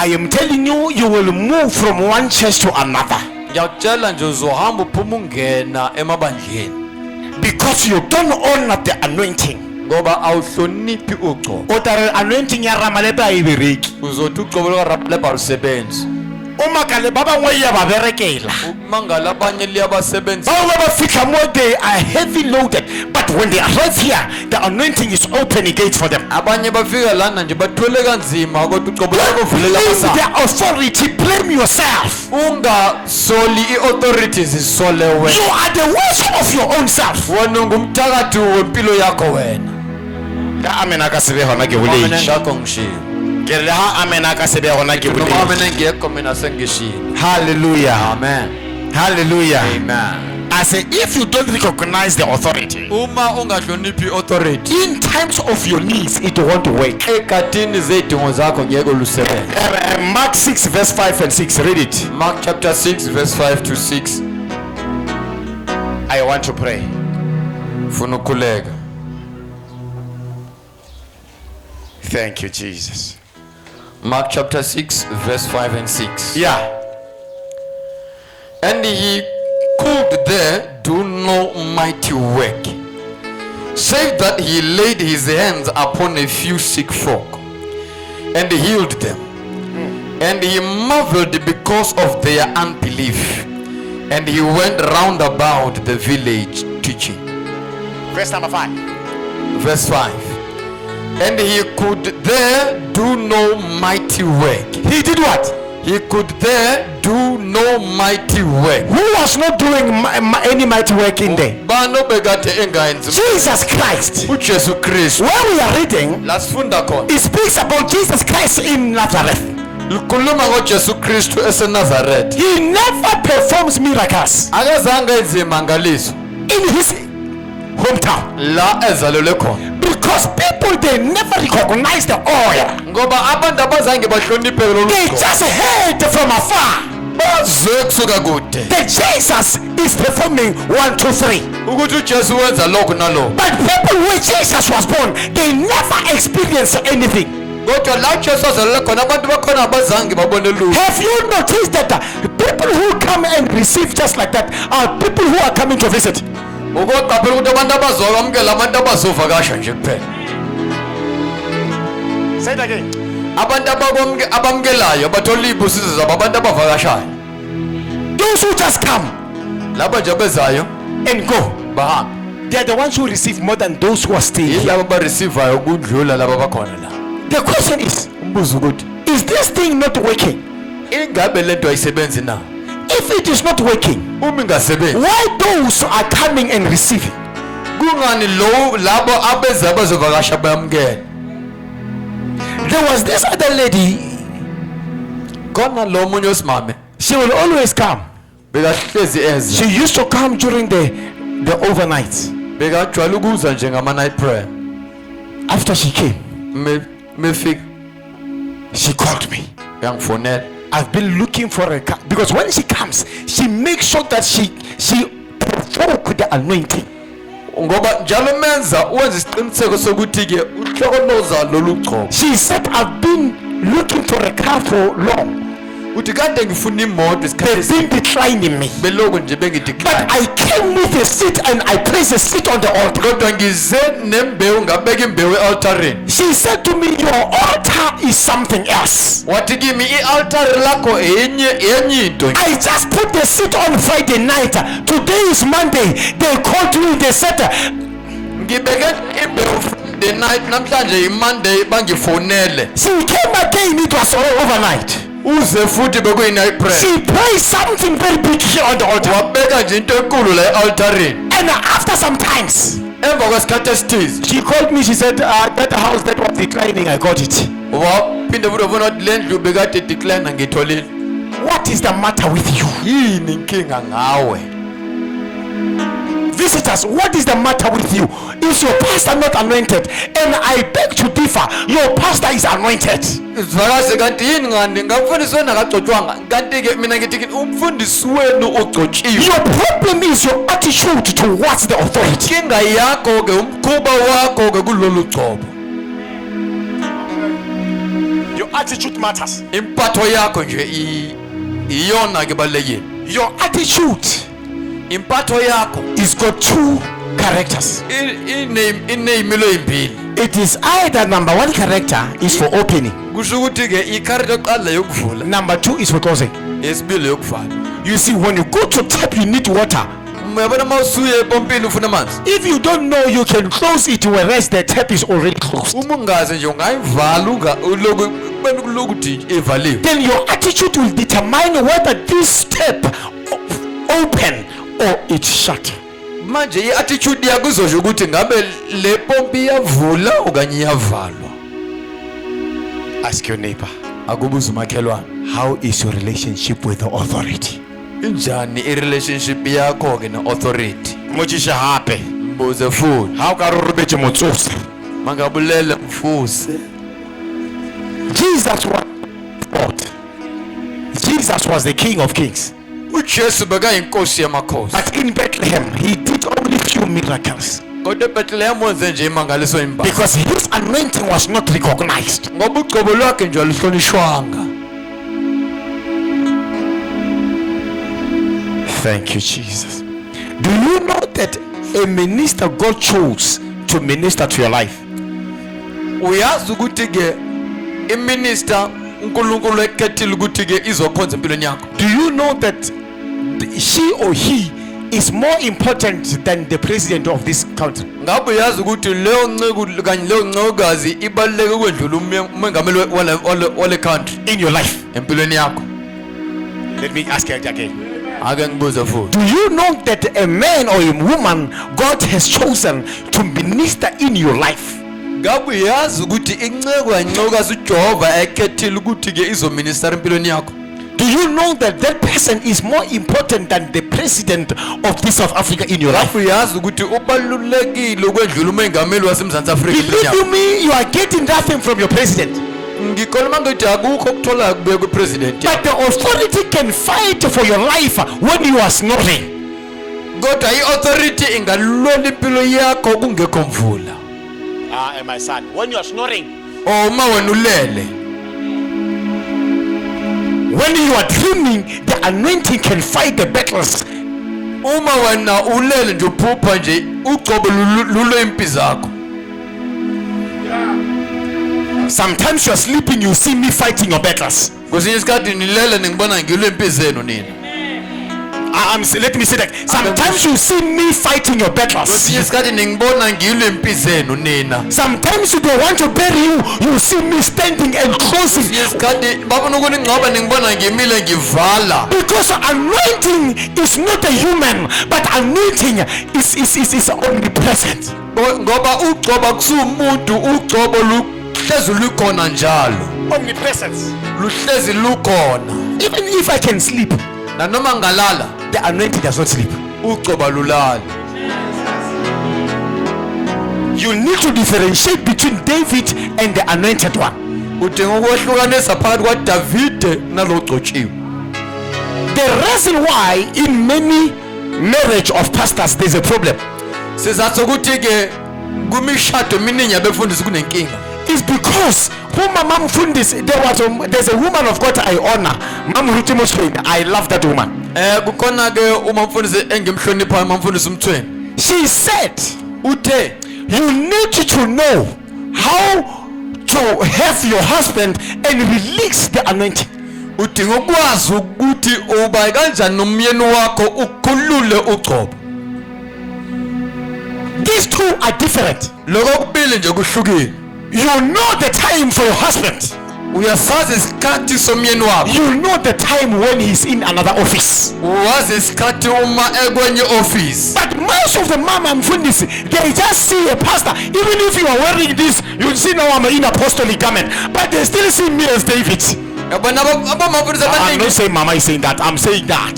I am telling you, you will move from one church to another. Ngiyakutshela nje uzohamba uphuma ungena emabandleni Because you don't honor the anointing. ngoba awuhloniphi ugcobo. O tare anointing ya ramalebe ayibereki. Uzothi ugcobo likaRamaleba alusebenzi. Uma kale baba ngwe ya baberekela. Umangala abanye liyabasebenza. Bawo bafika more, they are heavy loaded, but when they arrive here, the anointing is opening gates for them. Abanye bafika lana nje bathwele kanzima kodwa ugcobo luyavulela Blame amasango. the authority, blame yourself. Ungasoli i-authorities isole wena. You are the worship of your own self. Wena ngumthakathi wempilo yakho wena. Ka amen akasebe hona ke Amen buleji. ngakho ngishilo. Ke re ha amen akasebe hona ke Noma buleji. amen ngiyekho mina sengishilo. Hallelujah. Amen. Hallelujah. Amen. I say, if you don't recognize the authority, Uma ungahloniphi authority in times of your needs, it won't work. ekhathini zedingo zakho ngeke lusebenze. Mark 6 verse 5 and 6, read it. Mark chapter 6 verse 5 to 6. I want to pray. Funa ukukhuleka. Thank you, Jesus. Mark chapter 6 verse 5 and 6. Yeah. And he could there do no mighty work, save that he laid his hands upon a few sick folk and healed them. And he marveled because of their unbelief. And he went round about the village teaching. Verse number 5. Verse 5. And he could there do no mighty work. He did what? He could there do no mighty work. Who was not doing any mighty work in there? Bano begade engayenzi. Jesus Christ. uJesu Kristu. Where we are reading, Lasifunda khona. it speaks about Jesus Christ in Nazareth. Likhuluma ngoJesu Kristu eseNazaretha. He never performs miracles Akazange enze imangaliso in his hometown la ezalelwe khona. because people, they never recognize the oil. Ngoba abantu abazange bahloniphe lo They lugqobo. just heard from afar Bazwe kusuka kude that Jesus is performing 1, 2, 3. ukuthi uJesu wenza lokhu nalokhu. But people where Jesus was born, they never experienced anything. Kodwa la Jesu azalelwe khona abantu bakhona abazange babone lutho. Have you noticed that people who come and receive just like that are people who are coming to visit? Ukoqaphela ukuthi abantu abazokwamukela abantu abazovakasha nje kuphela. Say it again. Abantu abamukelayo bathola ibusizo zabo abantu abavakashayo. Those who just come Laba nje bezayo and go, bahamba. they are the ones who receive more than those who are staying here. Yilabo abareceivayo ukudlula laba bakhona la. The question is, Umbuzo ukuthi is this thing not working? ingabe lento ayisebenzi na? If it is not working, Uma ingasebenzi why those are coming and receiving? kungani labo abeza bazovakasha bayamukela? There was this other lady, Khona lo munye osimame she will always come. bekahlezi eze. She used to come during the overnight. Bekajwayele ukuza nje ngama night prayer. After she came, Mefika she called me. yangifonela. I've been looking for a car because when she comes, she makes sure that she provoke the anointing. Ngoba njalo menza wenza isiqiniseko sokuthi ke uhlokoloza lolu gcobo. She said, I've been looking for a car for long. Uthi kade ngifuna imoto They've isikhathi been declining me. beloko nje But bengidecline. I came with a seat and I placed a seat on the altar. Kodwa ngize nembewu ngabeka imbewu e-altareni. She said to me, your altar is something else. Wathi kimi i-altar lakho enye into. I just put the seat on Friday night. Today is Monday. They called me, they said, Ngibeke imbewu the night namhlanje iMonday bangifonele. she came again, it was all overnight. Uze futhi bekuyi night prayer. She prayed something very big here on the altar. Wabeka nje into enkulu la e-altareni. And after some times, Emva kwesikhathi esithize she called me, she said, that house that was declining, I got it. waphinde futhi wabona ukuthi le ndlu bekade decline ngitholile. What is the matter with you? Yini inkinga ngawe? Visitors, what is the matter with you? Is your pastor not anointed? And I beg to differ, your pastor is anointed. Zvakaze kanti yini ngani ngafundisi wena akagcotshwanga kanti ke mina ngithi umfundisi wenu ugcotshiwe. Your problem is your attitude towards the authority. Inkinga yakho ke umkhuba wakho ke kulolu gcobo. Your attitude matters. impatho yakho nje iyona ke balekile. Your attitude Impatho yakho is got two characters. ineyimilo ezimbili. It is either number one character is for opening, Kusho ukuthi ke i-character yokuqala yokuvula, number two is for closing. yesibili yokuvala. You see, when you go to tap, you need water. Uyabona mawusuye epompini ufuna amanzi. If you don't know, you can close it whereas the tap is already closed. Uma ungazi nje ungayivala uloku ukuthi evaliwe. Then your attitude will determine whether this tap open or it's shut. Manje i-attitude yakho izosho ukuthi ngabe le pompi iyavula okanye iyavalwa. Ask your neighbor, Akubuza umakhelwane, how is your relationship with the authority? injani i-relationship yakho ke ne-authority? Mojisha hape. Mbuze futhi, How can you reach Motsusa? mangabulele mfuse. Jesus was Lord. Jesus was the King of Kings. uJesu bekayinkosi yamakhosi. But in Bethlehem, he did only few miracles Kodwa eBethlehem wenze nje imangaliso embalwa. because his anointing was not recognized. Ngoba ugcobo lwakhe nje aluhlonishwanga. Thank you, Jesus. Do you know that a minister God chose to minister to your life? Uyazi ukuthi ke iminister uNkulunkulu ekhethile ukuthi ke izokhonza empilweni yakho. Do you know that she or he is more important than the president of this country? Ngabe uyazi ukuthi leyo nceku kanye leyo ncekokazi ibaluleke ukwedlula umengameli wale country In your life. empilweni yakho? Let me ask you again. Ake ngibuze futhi. Do you know that a man or a woman God has chosen to minister in your life? Ngabe uyazi ukuthi inceko yancekokazi uJehova ekhethile ukuthi ke izominister empilweni yakho? Do you know that that person is more important than the president of this South Africa in your life? Ngabe uyazi ukuthi ubalulekile ukwedlula umengameli waseMzantsi Afrika empilweni Believe yakho? you me, you are getting nothing from your president. Ngikhuluma ngithi akukho okutholayo kubuye kwipresident. But the authority can fight for your life when you are snoring. Kodwa i-authority ingalwela impilo yakho kungekho mvula. My son, when you are snoring, Uma wena ulele, when you are dreaming, the anointing can fight the battles. uma wena ulele nje uphupha nje ugcobo lulo impi zakho. Sometimes you are sleeping, you see me fighting your battles. Kwesinye isikhathi nilele ningibona ngilwe impi zenu nina. Let me say that. Sometimes you see me fighting your battles. Kwesinye isikhathi ningibona ngilwe impi zenu nina. Sometimes they want to bury you, you see me standing and closing. Kwesinye isikhathi bafuna ukuningcwaba ningibona ngimile ngivala. Because anointing is not a human, but anointing is omnipresent. Ngoba ugcoba kusumuntu, ugcobo luhlezi lukhona njalo. Omnipresent. Luhlezi lukhona. Even if I can sleep, Na noma ngalala, the anointing does not sleep. ugcoba lulala. You need to differentiate between David and the anointed one. Udinga ukwehlukanisa phakathi kwaDavide nalogcotshiwe. The reason why in many marriage of pastors there's a problem Sizathu ukuthi ke kumishado eminingi yabefundisi kunenkinga. is because there's a woman of God I honor, Mam Ruti Muslim. I love that woman. Kukhona ke uma mfundisi engimhloniphayo mamfundisi umthweni. She said, Uthe you need to know how to have your husband and release the anointing. udinga ukwazi ukuthi uba kanjani nomyeni wakho ukhulule ugcobo. These two are different. Lokho kubili nje kuhlukile. You know the time for your husband. Uyasazi isikhathi somyeni wakho. You know the time when he's in another office. Wazi isikhathi uma ekwenye office. But most of the mama mfundisi, they just see a pastor. Even if you are wearing this, you see now I'm in apostolic garment, but they still see me as David. Yabona abamafundisi I'm abaningi. not saying mama is saying that. I'm saying that.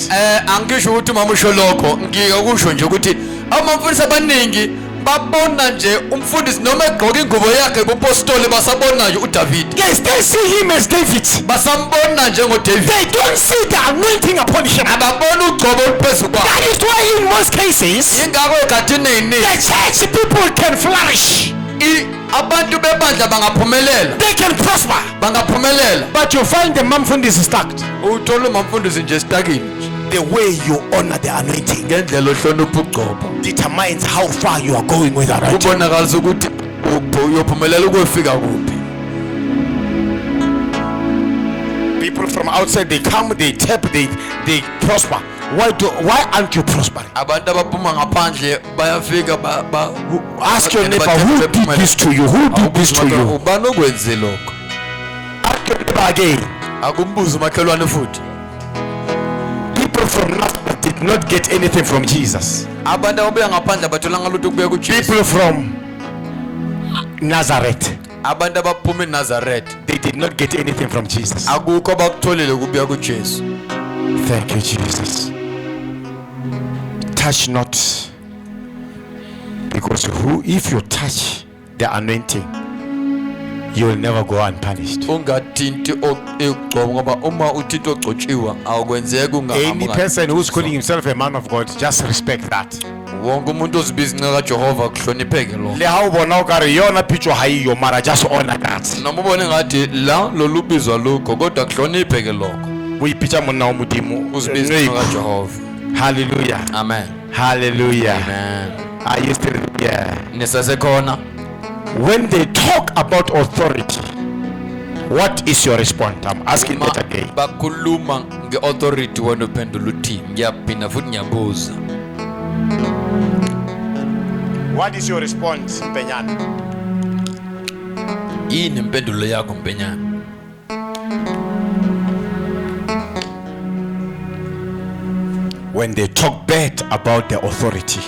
Angisho ukuthi mama usho lokho, ngiyakusho nje ukuthi abamafundisi abaningi babona nje umfundisi noma egqoka ingubo yakhe kubapostoli basabonayo uDavid. Yes, they see him as David. Basambona njengoDavid. They don't see the anointing upon him. Ababona ugcobo oluphezulu kwakhe. That is why in most cases, Ingakho egadini eziningi the church people can flourish. abantu bebandla bangaphumelela, they can prosper. bangaphumelela. But you find the Mamfundisi stuck. Uthola umamfundisi nje stakini. The way you honor the anointing Ngendlela ohlonipha ugcobo determines how far you are going with that anointing. kubonakalisa ukuthi uyophumelela ukufika kuphi. People from outside, they come, they tap, they prosper. Why aren't you prospering? Abantu abaphuma ngaphandle bayafika Ask your neighbor, who did this to you? Who did this to you? ubani okwenze lokho? Ask your neighbor again. Akumbuze umakhelwane futhi. People from Nazareth did not get anything from Jesus. Abantu ababuya ngaphandle bathola ngalutho kubuya kuJesu. People from Nazareth, Abantu abaphuma eNazareth they did not get anything from Jesus. akukho bakutholile kubuya kuJesu. Thank you, Jesus. Touch not, because if you touch the anointing, you will never go unpunished. Ungathinti ugcobo ngoba uma uthinta ogcotshiwa awukwenzeka Any ungahambi. person who's calling himself a man of God, just respect that. Wonke umuntu ozibiza inqa kaJehova kuhlonipheke lo. Le ha o bona o kare yona picture ha iyo, mara just honor that. Noma ubone ngathi la lolubizwa lokho kodwa kuhlonipheke lokho. Uyipitha monna wa modimo. Uzibiza inqa kaJehova. Hallelujah. Amen. Hallelujah. Amen. Are you still here? Nisasekhona. When they talk about authority, what is your response? I'm asking that again. Bakhuluma ngeauthority wena uphendula uthi ngiyaphinda futhi ngiyabuza. What is your response, Mpenyana? Yini impendulo yakho Mpenyana? When they talk bad about the authority,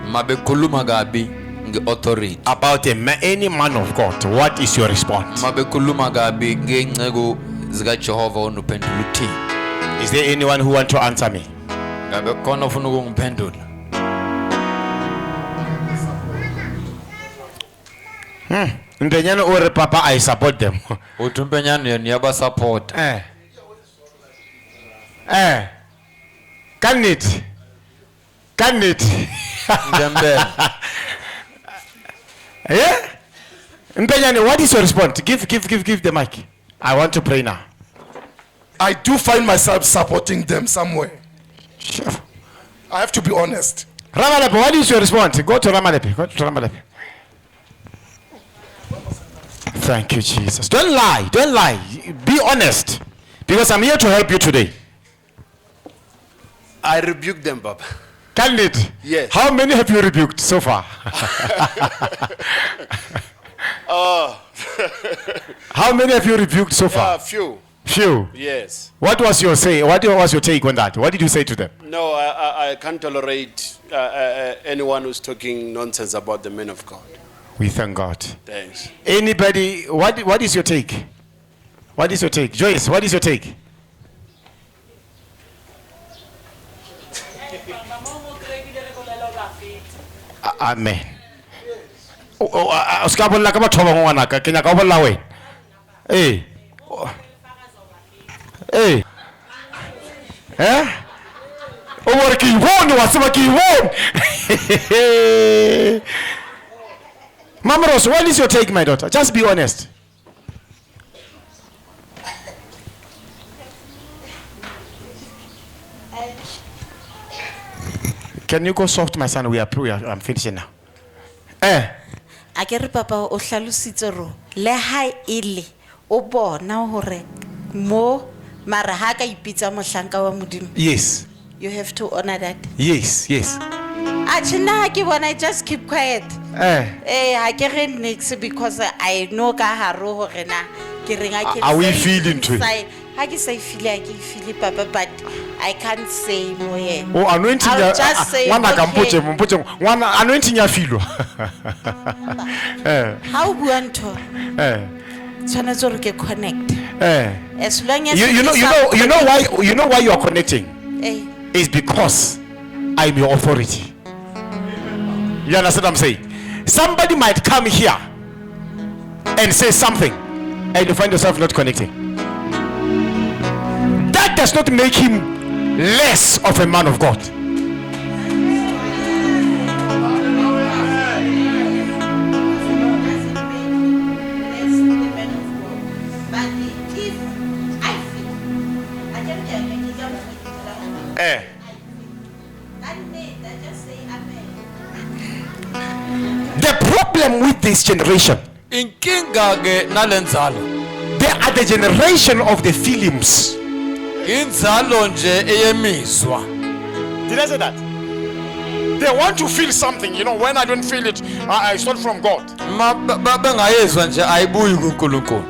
Mabekhuluma kabi ngeauthority. about any man of God, what is your response? Mabekhuluma kabi ngeenceko zikaJehova wena uphendula uthi. Is there anyone who want to answer me? Ngabe khona ufuna ukungiphendula? Mpenyana or Papa, I support them. Uthi Mpenyana yena uyabasupport. Can it? Ngempela. Yeah? Mpenyana, what is your response? Give the mic. I want to pray now. I do find myself supporting them somewhere. Sure. I have to be honest. Ramalepe, what is your response? Go to Ramalepe. Thank you, Jesus. Don't lie. Be honest. Because I'm here to help you today. I rebuke them, Papa. Can it? Yes. How many have you rebuked so far? How many have you rebuked so far? Few. Few. Yes. What was your say? What was your take on that? What did you say to them? No, I can't tolerate anyone who's talking nonsense about the men of God. We thank God. Thanks. Anybody? What is your take? What is your take, Joyce? What is your take? Amen. O ska bolla ka batho ba ngwana ka ke nyaka o bolla wena. Eh. O bore ke ibone wa tseba ke ibone. Mama Rose, what is your take, my daughter? Just be honest. Can you go soft, my son? I'm finishing now. Akere papa o hlalositse ro le ha ile o bona hore mo mara ha ka ipitsa mohlanka wa modimo. Yes. You have to honor that. Yes. Achina ke bona, just keep quiet. Ha ke re nix because I know ka haro hore na ke renga ke. Are we feeling to it? Ha ke say feel I ke feel papa, but I can't say no here. Oh, anointing I'll ya just say, ngwana ka okay. mpotse ngwana anointing ya filo. How bua ntho? Tshwanetse hore ke connect. As long as You know why you are connecting? Is because I'm your authority. You understand what I'm saying? Somebody might come here and say something and you find yourself not connecting. That does not make him less of a man of God. The problem with this generation, inkinga ke nalenzalo they are the generation of the films. inzalo nje eyemizwa. Did I say that? They want to feel something, you know. When I don't feel it, I start from God. Bengayezwa nje ayibuyi kuNkulunkulu.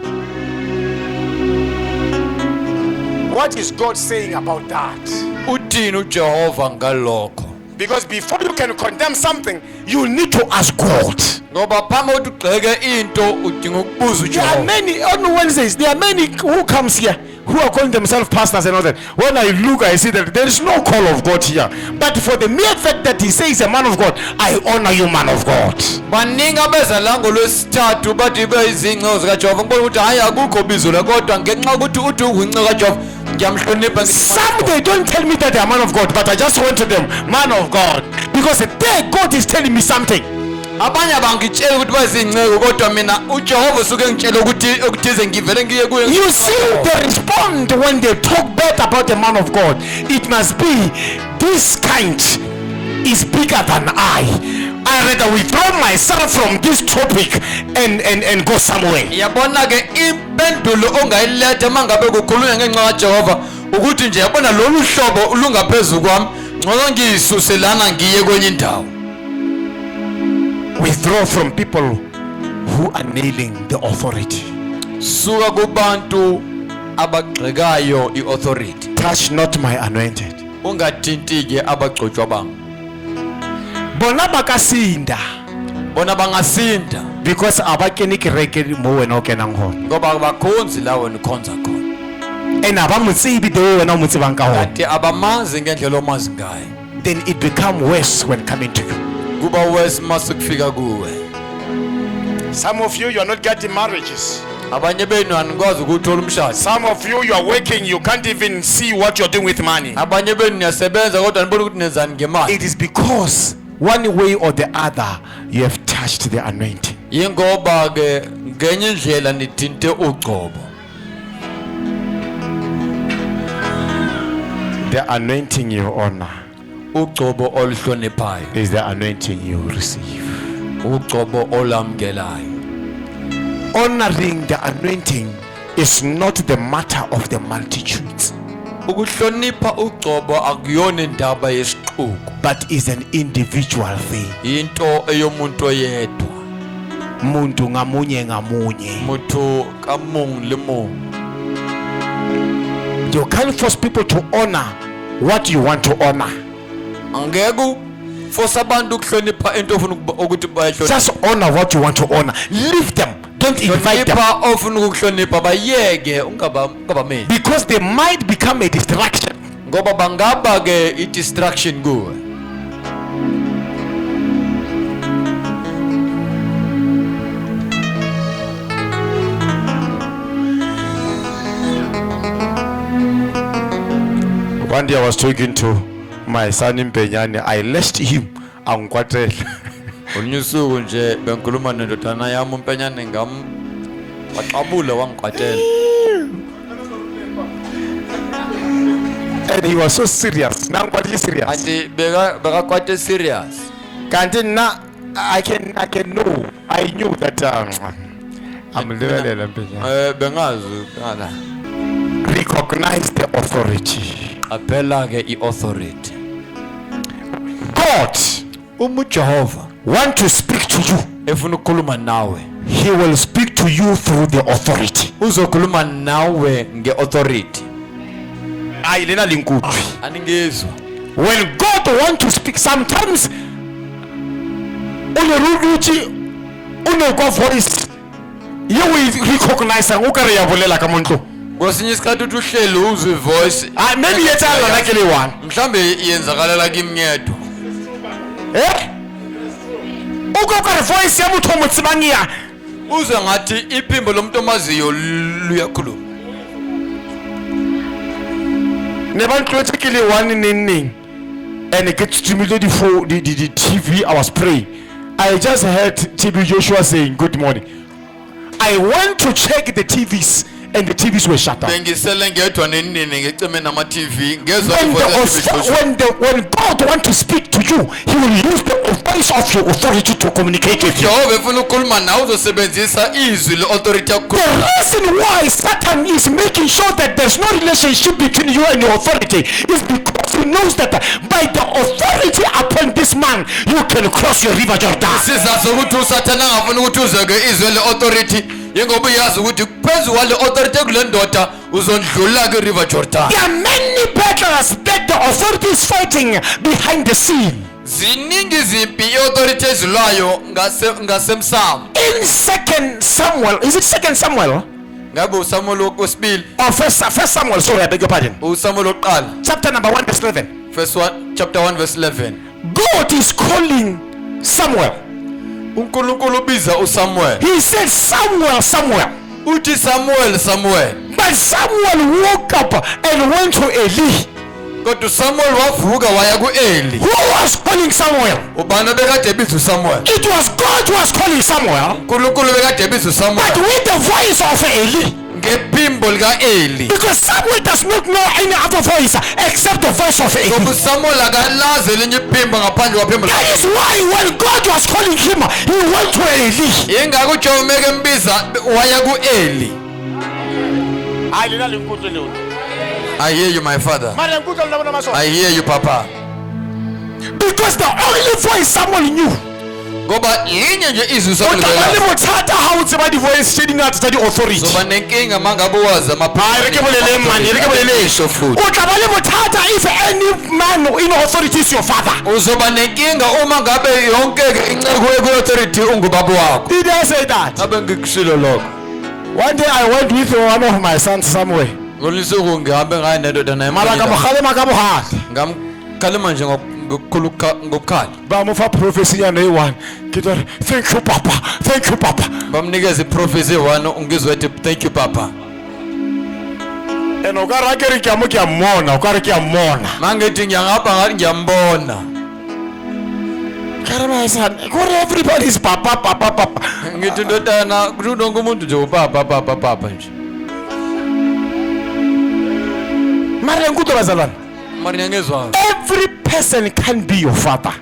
What is God saying about that? Uthini uJehova ngalokho? Because before you can condemn something, you need to ask God. Ngoba phambi kokuthi ugxeke into udinga ukubuza There are uJehova. many on Wednesdays. There are many who comes here who are calling themselves pastors and all that. When I look, I see that there is no call of God here. But for the mere fact that he says a man of God, I honor you, man of God. Baningi abeza la ngolwesithathu bathi beyizinceku zikaJehova ngibona ukuthi hayi akukho bizo la kodwa ngenxa ukuthi uthi unguyinceku kaJehova ngiyamhlonipha. Some they don't tell me that they are man of God, but I just went to them, man of God, because there God is telling me something. Abanye abangitshela ukuthi bayizinceku kodwa mina uJehova usuke ngitshela ukuthi okuthize ngivele ngiye kuye. You see, they respond when they talk bad about a man of God. It must be this kind is bigger than I rather withdraw myself from this topic and go somewhere. Yabona ke impendulo ongayiletha mangabe kukhulunywa ngenxa kaJehova ukuthi nje yabona lolu hlobo ulungaphezulu kwami ngcono ngiyisuselana ngiye kwenye indawo. Withdraw from people who are nailing the authority. Suka kubantu abagxekayo iauthority. Touch not my anointed. Ungathinti ke abagcotshwa bami. Bona bakasinda Bona bangasinda because abakeni kereke mo wena o kenang hona. ngoba abakhonzi la wena ukhonza khona. And abamutsebi the way wena o mutsebang ka hona. Kanti abamazi ngendlela omazi ngayo. Then it become worse when coming to you. Kuba wes masukufika kuwe. Some of you are not getting marriages. Abanye benu anikwazi ukuthola umshado. Some of you are working, you can't even see what you're doing with money. Abanye benu niyasebenza kodwa nibona ukuthi nenzani ngemali. It is because one way or the other you have touched the anointing. Yingoba ke ngenye indlela nithinte ugcobo. The anointing you honor Ugcobo oluhloniphayo. is the anointing you receive. Ugcobo olamkelayo. Honoring the anointing is not the matter of the multitudes, Ukuhlonipha ugcobo akuyona indaba yesixuku. but is an individual thing. Into eyomuntu oyedwa. Muntu ngamunye ngamunye. Muthu kamungu le mungu. You can't force people to honor what you want to honor. Angeke force abantu ukuhlonipha into ofuna ukuthi bayihloniphe. Just honor what you want to honor. Leave them. Don't invite them. Hlonipha ofuna ukuhlonipha bayeke ungabameli. Because they might become a distraction. Ngoba bangaba ke i-distraction kuwe. One day I was talking to my son Mpenyane. I lashed him angikwatela. Unyusuku nje bengikhuluma nendodana yami uMpenyane waqabula wangiqwathela. And he was so serious. Now what is serious? Anti bekakwathe serious. Kanti na I can know. I knew that I'm levelela Mpenyane. Bengazi ngala. Recognize the authority. Aphela ke i-authority. God UJehova want to speak to you. efuna ukukhuluma nawe. He will speak to you through the authority. Uzokhuluma nawe nge-authority. Ayilena linkuthu. Aningezwa. When God want to speak, sometimes uneruruthi unokwa voice you will recognize ukare yavulela kamuntu. Kwesinye isikhathi uthi uhleli uzwe voice. Maybe yethala lakele one. Mhlambe yenzakalela kimi ngedwa. Ukokare voice yamuntu omutsibangiya. Uzwe ngathi iphimbo lomuntu omaziyo luyakhuluma. Nebantu etikile one ninning. And it gets to me the TV. I was praying. I just heard TB Joshua saying good morning. I went to check the TVs and the TVs were shut down. bengisele ngedwa nenini ngicime nama TV ngezwa When God wants to speak to you, He will use the voice of your authority to communicate with you. Jehova efuna ukukhuluma nawe uzosebenzisa izwi le-authority yakho. The reason why Satan is making sure that there's no relationship between you and your authority is because he knows that by the authority upon this man, you can cross your river Jordan. Sizathu ukuthi uSathane angafuna ukuthi uzeke izwi le-authority yengoba uyazi ukuthi phezu kwale authority kule ndoda uzondlula ke-river Jordan. There are many battles that the authority is fighting behind the scene. Ziningi izimpi i-authority ezilwayo ngasemsamo. In 2 Samuel, is it 2 Samuel? Ngabe uSamuel wesibili Or first Samuel, sorry, I beg your pardon. uSamuel wokuqala Chapter number 1 verse 11. chapter 1 verse 11. God is calling Samuel. uNkulunkulu ubiza uSamuel. He said, Samuel, Samuel. Uthi Samuel, Samuel. But Samuel woke up and went to Eli. Kodwa Samuel wavuka waya ku-Eli. Who was calling Samuel? Ubani bekade ebiza uSamuel? It was God who was calling Samuel. uNkulunkulu bekade ebiza But uSamuel with the voice of Eli. ngephimbo lika-Eli. Because Samuel does not know any other voice except the voice of Eli. Ngoba uSamuel akalazi elinye iphimbo ngaphandle kwaphimbo. That is why when God was calling him, he went to Eli. Yingakho uJehova meke embiza waya ku-Eli. I hear you, my father. I hear you, Papa. Because the only voice Samuel knew. Ngoba yinye nje izwi O uSamuel tla ba le belazi. bothata ha o tseba di voice tse dingata tsa di authority. Zoba nenkinga mangabe wazi Hayi re ke boleleng man, re ke boleleng. futhi. O tla ba le bothata if any man in authority is your father. Uzoba nenkinga uma ngabe yonke inceku eku-authority ungubaba wakho. Did I say that? Ngabe ngikushilo lokho. One day I went with one of my sons somewhere. Ngolisuku ngihambe ngaye nendoda Mara ka mogale ka bohate. ngamkhalima nje ngokukhala. Ba mo fa prophecy ya no one. Ke tore thank you papa. Thank you papa. Bamnikeza iprofesi one ungizwe ethi thank you papa. And o ka ra ke re ke amo ke a mmona, o ka re ke a mmona. Mangithi ngiyangapha ngathi ngiyambona. Ka re my son, go everybody is papa papa papa. Ngithi ndodana kuthi wonke umuntu nje upapa nje. Mara ngikutlo bazalwane. Mara ngiyangezwa. Every person can be your father,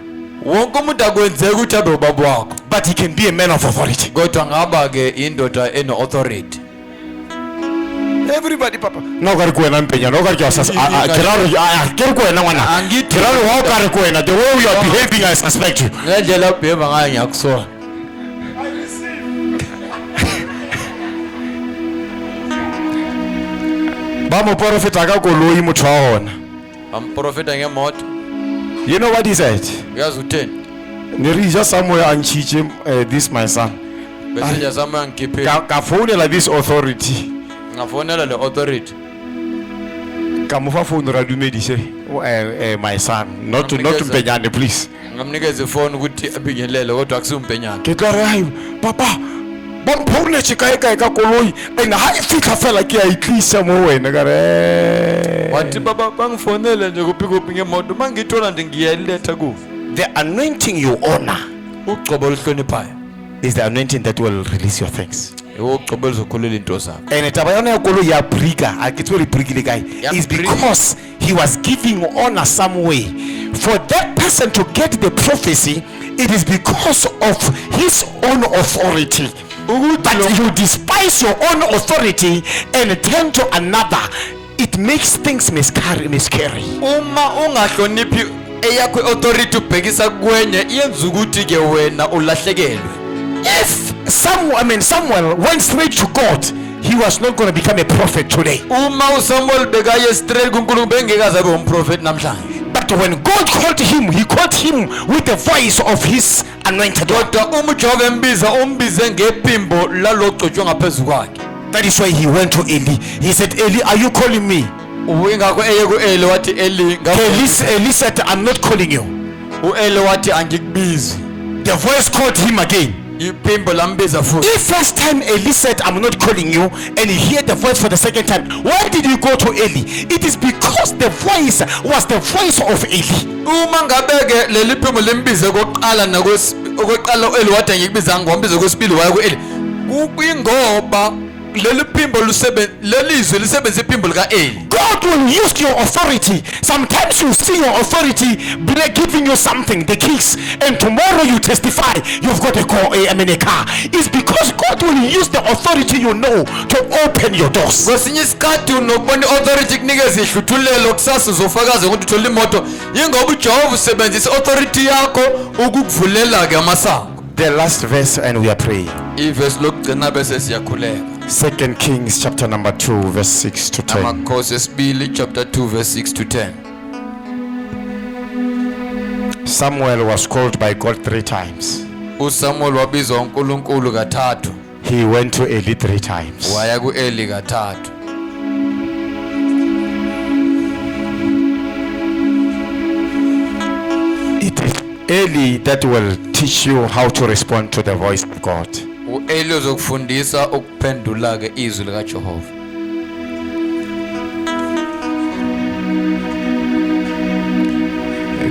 Wonke umuntu akwenzeka ukuthi abe ubaba wakho. but he can be a man of authority. Kodwa ngaba ke indoda eno-authority. Everybody papa. No ka re ko wena mpenya, no ka re ke sasa. Ke re ko wena ngwana. Angithi. Ke ra re wa ka re ko wena, the way you are behaving I suspect you. Ngendlela ubhema ngayo ngiyakusola. Ba mo profeta ka koloi motho wa ona. Amprofeta ngemoto. You know what he said? Uyazi utheni? Nerija somewhere anchiche this my son. Bese sami yangikhiphe. Ka phone la this authority. Ngafonela le authority. Ka mo fa phone ra dumedise my son. Not to mpenyane please. Ngamnikeza ifone ukuthi abingelele kodwa akusimpenyana. Ke tla re hai papa ba mphoune chikae ka koloi and ha e fitla fela ke a itlisa mo wena ka re. Wathi baba bangifonele nje kuphi ngemoto mangithola nje ngiyayiletha ku. The anointing you honor Ugcobo oluhloniphayo. is the anointing that will release your things. Ugcobo oluzokhulula into zakho. And taba yona ya koloi ya brika a ke tswe re brikile kae is because he was giving honor some way for that person to get the prophecy. It is because of his own authority. But you despise your own authority and turn to another. It makes things miscarry. Uma ungahloniphi eyakho authority ubhekisa kwenye yenza ukuthi ke wena ulahlekelwe. If Samuel went straight to God, he was not going to become a prophet today. Uma uSamuel bekaye straight kuNkulunkulu bengekaze abe umprofeti namhlanje. But when God called him, he called him with the voice of his anointed one. Kodwa uma uJehova embiza umbize ngephimbo lalogcotshwe ngaphezulu kwakhe. That is why he went to Eli. He said, Eli, are you calling me? Ingakho eye ku-Eli wathi Eli Eli said, I'm not calling you. u-Eli wathi angikubizi. The voice called him again. Iphimbo lambiza futhi. The first time Eli said, I'm not calling you, and he heard the voice for the second time, why did you go to Eli? It is because the voice was the voice of Eli. Uma ngabeke leli phimbo limbize kokuqala okokuqala u-Eli wathi angikubiza ngombize kwesibili waya ku-Eli. Kuyingoba God will use your authority. Sometimes you see your authority giving you something, the keys, and tomorrow you testify you've got a car. It's because God will use the authority you know to open your doors. The last verse, and we are praying. 2 Kings chapter number 2 verse 6 to 10. Chapter 2 verse 6 to 10. Samuel was called by God 3 times. uSamuel wabizwa uNkulunkulu kathathu. He went to Eli 3 times. Waya kuEli kathathu. It is Eli that will teach you how to respond to the voice of God. uEli uzokufundisa ukuphendula ke izwi likaJehova.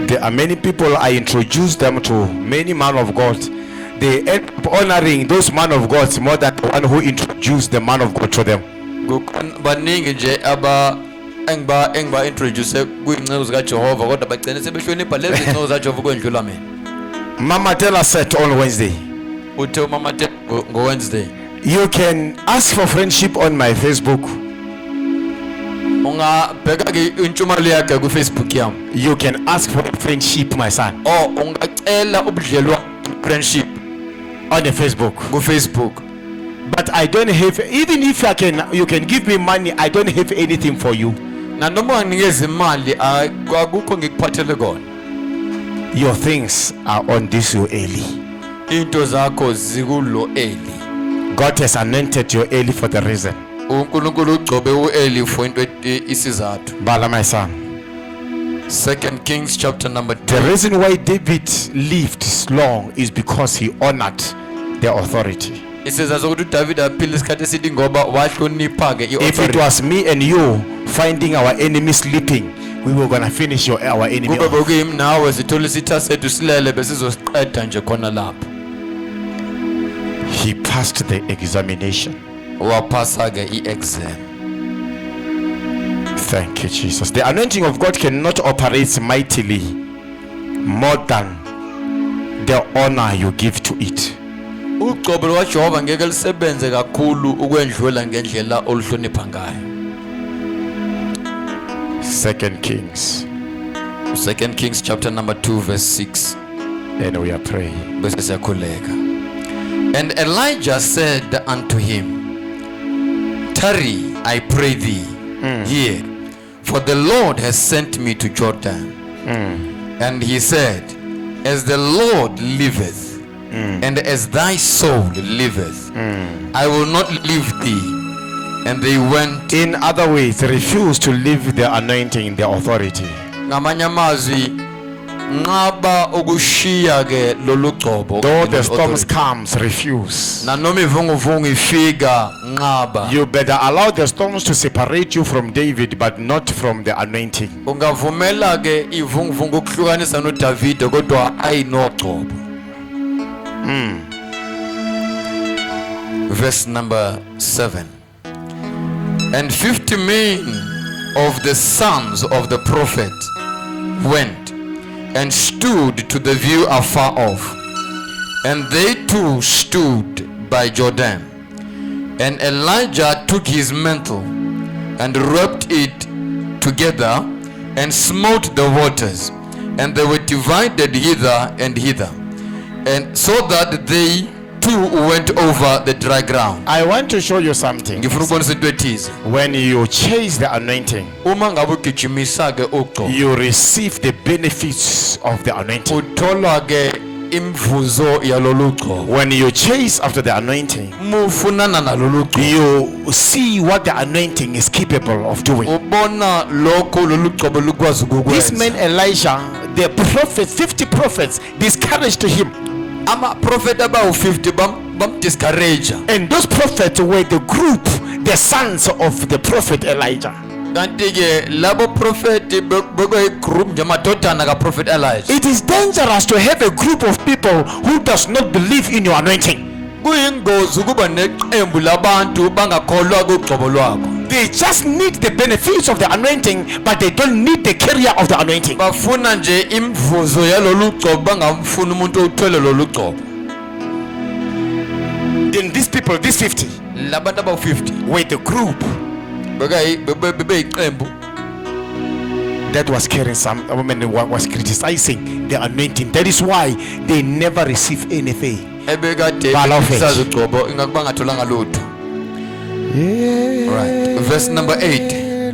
There are many people, I introduce them to many men of God. They end up honoring those men of God more than the one who introduced the man of God to them. Baningi nje engiba introduce kuyinceku zikaJehova kodwa bagcina sebehlonipha lezi zinceku zaJehova kwendlula mina. Mama Tela said on Wednesday, Uthe uMama Tela ngoWednesday, you can ask for friendship on my Facebook. ungabheka ke intshumayelo yakhe ku Facebook yami. You can ask for friendship, my son, Ungacela ubudlelwa friendship on the Facebook. ku Facebook. But I don't have, even if you can give me money, I don't have anything for you. Na noma nginikeza imali akukho ngikuphathele kona. Your things are on this you Eli. Into zakho zikulo Eli. God has anointed you Eli for the reason. uNkulunkulu ugcobe uEli for into isizathu. Bala, my son. 2 Kings chapter number 2. The reason why David lived long is because he honored the authority. Isizathu ukuthi uDavid aphila isikhathi esithi ngoba wahlonipha ke If it i-authority. was me and you finding our enemy sleeping, we were gonna finish our enemy Kube off. bekuyimi nawe sithola isitha sethu silele besizosiqeda nje khona lapha. He passed the examination. Waphasa ke i-exam. Thank you, Jesus. The anointing of God cannot operate mightily more than the honor you give to it. Ugcobo likaJehova ngeke lisebenze kakhulu ukwendlula ngendlela oluhlonipha ngayo. 2 Kings, 2 Kings chapter number 2 verse 6. and we are praying. Bese siyakhuleka. And Elijah said unto him, Tarry, I pray thee, here, for the Lord has sent me to Jordan. And he said, As the Lord liveth, and as thy soul liveth, I will not leave thee. And they went. In other ways, refuse to leave the anointing, the authority. Ngamanye amazwi nqaba ukushiya ke lolu gcobo. Though the storms comes, refuse. Na noma ivunguvungu ifika nqaba. You better allow the storms to separate you from David, but not from the anointing. Ungavumela ke ivunguvungu ukuhlukanisa noDavid kodwa ayinogcobo. Verse number 7. And 50 men of the sons of the prophet went and stood to the view afar off, and they too stood by Jordan. And Elijah took his mantle and wrapped it together and smote the waters, and they were divided hither and hither, and so that they too went over the dry ground. I want to show you something. Ngifuna ukubonisa into ethize. When you chase the anointing, Uma ngabe ugijimisa ke ugcobo, you receive the benefits of the anointing. uthola ke imvuzo yalolu gcobo. When you chase after the anointing, Mufunana nalolu gcobo, you see what the anointing is capable of doing. ubona lokho lolu gcobo lukwazi This ukukwenza. man Elijah, the prophet, 50 prophets discouraged him. Ama prophet abawu-50 bam discourage. And those prophets were the group, the sons of the prophet Elijah. Kanti ke labo prophet bekuyi group nje amadodana ka prophet Elijah. It is dangerous to have a group of people who does not believe in your anointing. kuyingozi ukuba neqembu labantu bangakholwa kugcobo lwakho. They just need the benefits of the anointing, but they don't need the carrier of the anointing. Bafuna nje imvuzo yalolu gcobo, bangamfuni umuntu othwele lolu gcobo. Then these people, these 50, Labantu aba-50 were the group bebeyiqembu that was carrying some women was criticizing the anointing. That is why they never receive anything. ebekade Bala of it. besazi ugcobo ingakuba ngatholanga lutho. Right, verse number 8.